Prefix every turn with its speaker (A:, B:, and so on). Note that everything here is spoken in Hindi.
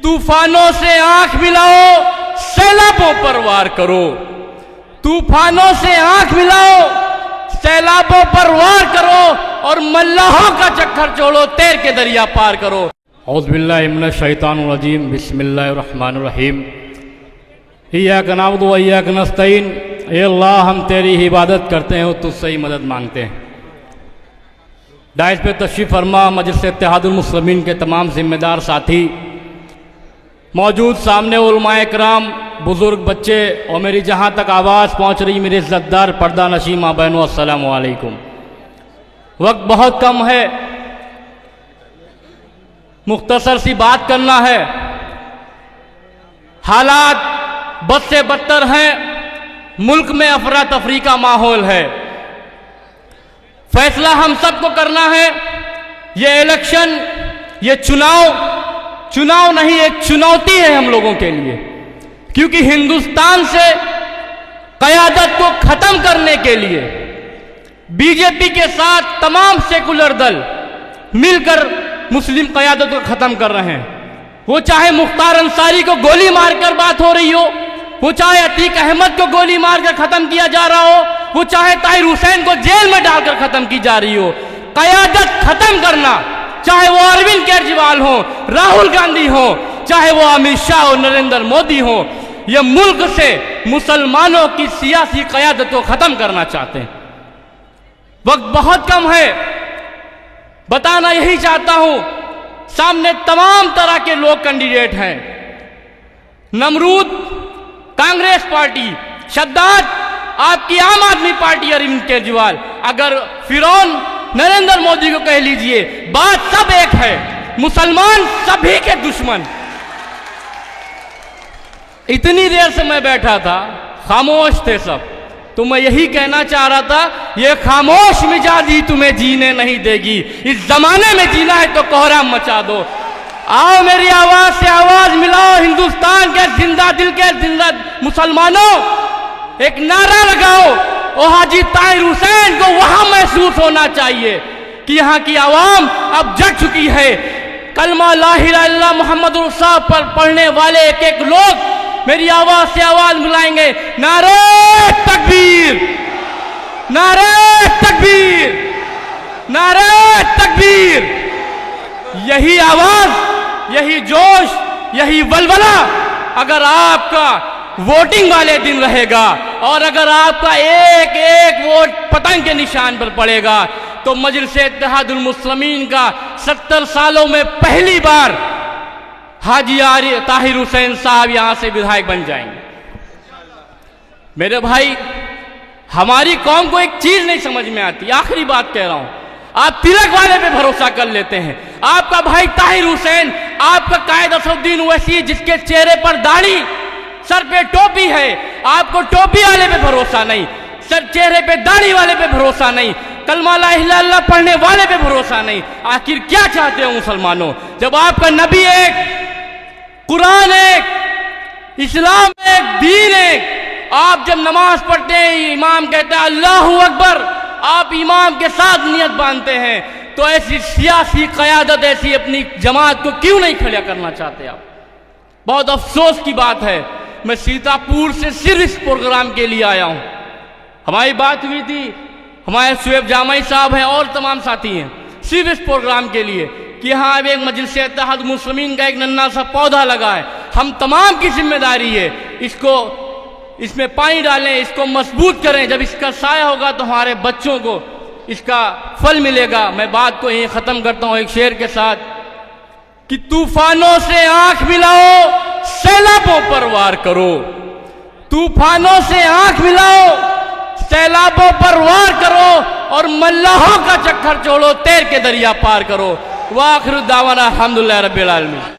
A: तूफानों से आंख मिलाओ, सैलाबों पर वार करो। तूफानों से आंख मिलाओ, सैलाबों पर वार करो और मल्लाहों का चक्कर छोड़ो, तैर के दरिया पार करो। औज़ु बिल्लाहि मिनश शैतानिर रजीम, बिस्मिल्लाहिर रहमानिर रहीम। इय्याका नअबुदु व इय्याका नस्तईन। ए अल्लाह, हम तेरी ही इबादत करते हैं और तुझसे ही मदद मांगते हैं। दाइश पे तशरीफ़ फरमा मजलिस इत्तेहादुल मुस्लिमीन के तमाम जिम्मेदार साथी मौजूद, सामने उलमाए किराम, बुज़ुर्ग, बच्चे और मेरी जहाँ तक आवाज़ पहुँच रही मेरे इज़्ज़तदार पर्दा नशीं माँ बहनों, अस्सलामु अलैकुम। वक्त बहुत कम है, मुख्तसर सी बात करना है। हालात बद से बदतर हैं, मुल्क में अफरा तफरी का माहौल है। फैसला हम सबको करना है। ये इलेक्शन, ये चुनाव नहीं, एक चुनौती है हम लोगों के लिए, क्योंकि हिंदुस्तान से क़यादत को ख़त्म करने के लिए बीजेपी के साथ तमाम सेकुलर दल मिलकर मुस्लिम क़यादत को ख़त्म कर रहे हैं। वो चाहे मुख्तार अंसारी को गोली मारकर बात हो रही हो, वो चाहे अतीक अहमद को गोली मारकर ख़त्म किया जा रहा हो, वो चाहे ताहिर हुसैन को जेल में डालकर ख़त्म की जा रही हो। क़यादत ख़त्म करना, चाहे वो अरविंद केजरीवाल हो, राहुल गांधी हो, चाहे वो अमित शाह और नरेंद्र मोदी हो, ये मुल्क से मुसलमानों की सियासी क़यादत को ख़त्म करना चाहते हैं। वक्त बहुत कम है, बताना यही चाहता हूं। सामने तमाम तरह के लोग कैंडिडेट हैं। नमरूद कांग्रेस पार्टी, शद्दाद आपकी आम आदमी पार्टी अरविंद केजरीवाल, अगर फिरौन नरेंद्र मोदी को कह लीजिए, बात सब एक है। मुसलमान सभी के दुश्मन। इतनी देर से मैं बैठा था, खामोश थे सब, तो मैं यही कहना चाह रहा था, ये खामोश मिजाजी तुम्हें जीने नहीं देगी। इस जमाने में जीना है तो कोहराम मचा दो। आओ मेरी आवाज से आवाज मिलाओ, हिंदुस्तान के जिंदा दिल के जिंदा मुसलमानों, एक नारा लगाओ। और हाजी ताहिर हुसैन को वहां महसूस होना चाहिए कि यहाँ की आवाम अब जग चुकी है। कलमा ला इलाहा इल्लल्लाह मुहम्मद रसूलुल्लाह पर पढ़ने वाले एक एक लोग मेरी आवाज से आवाज मिलाएंगे, नारे तकबीर, नारे तकबीर, नारे तकबीर। यही आवाज, यही जोश, यही वलवला अगर आपका वोटिंग वाले दिन रहेगा और अगर आपका एक एक वोट पतंग के निशान पर पड़ेगा, तो मजलिस इत्तेहादुल मुस्लिमीन का 70 सालों में पहली बार हाजी ताहिर हुसैन साहब यहां से विधायक बन जाएंगे। मेरे भाई, हमारी कौम को एक चीज नहीं समझ में आती, आखिरी बात कह रहा हूं। आप तिलक वाले पे भरोसा कर लेते हैं। आपका भाई ताहिर हुसैन, आपका कायद असदुद्दीन ओवैसी, जिसके चेहरे पर दाढ़ी, सर पे टोपी है, आपको टोपी वाले पे भरोसा नहीं, सर चेहरे पे दाढ़ी वाले पे भरोसा नहीं, कलमा ला इलाहा इल्लल्लाह पढ़ने वाले पे भरोसा नहीं। आखिर क्या चाहते हो मुसलमानों, जब आपका नबी एक, कुरान एक, इस्लाम एक, दीन एक, आप जब नमाज पढ़ते हैं, इमाम कहता है अल्लाहू अकबर, आप इमाम के साथ नियत बांधते हैं, तो ऐसी सियासी क़यादत, ऐसी अपनी जमात को क्यों नहीं खड़ा करना चाहते आप? बहुत अफसोस की बात है। मैं सीतापुर से सिर्फ इस प्रोग्राम के लिए आया हूं। हमारी बात हुई थी, हमारे शुएब जामई साहब हैं और तमाम साथी हैं, सिर्फ इस प्रोग्राम के लिए कि यहाँ अब एक मजलिस इत्तेहादुल मुस्लिमीन का एक नन्हा सा पौधा लगा है। हम तमाम की जिम्मेदारी है, इसको, इसमें पानी डालें, इसको मजबूत करें। जब इसका साया होगा तो हमारे बच्चों को इसका फल मिलेगा। मैं बात को यहीं ख़त्म करता हूँ एक शेर के साथ कि तूफानों से आंख मिलाओ, सैलाबों पर वार करो। तूफानों से आंख मिलाओ, सैलाबों पर वार करो और मल्लाहों का चक्कर छोड़ो, तैर के दरिया पार करो। वाखिर दावाना अल्हम्दुलिल्लाह रब्बिल आलमीन।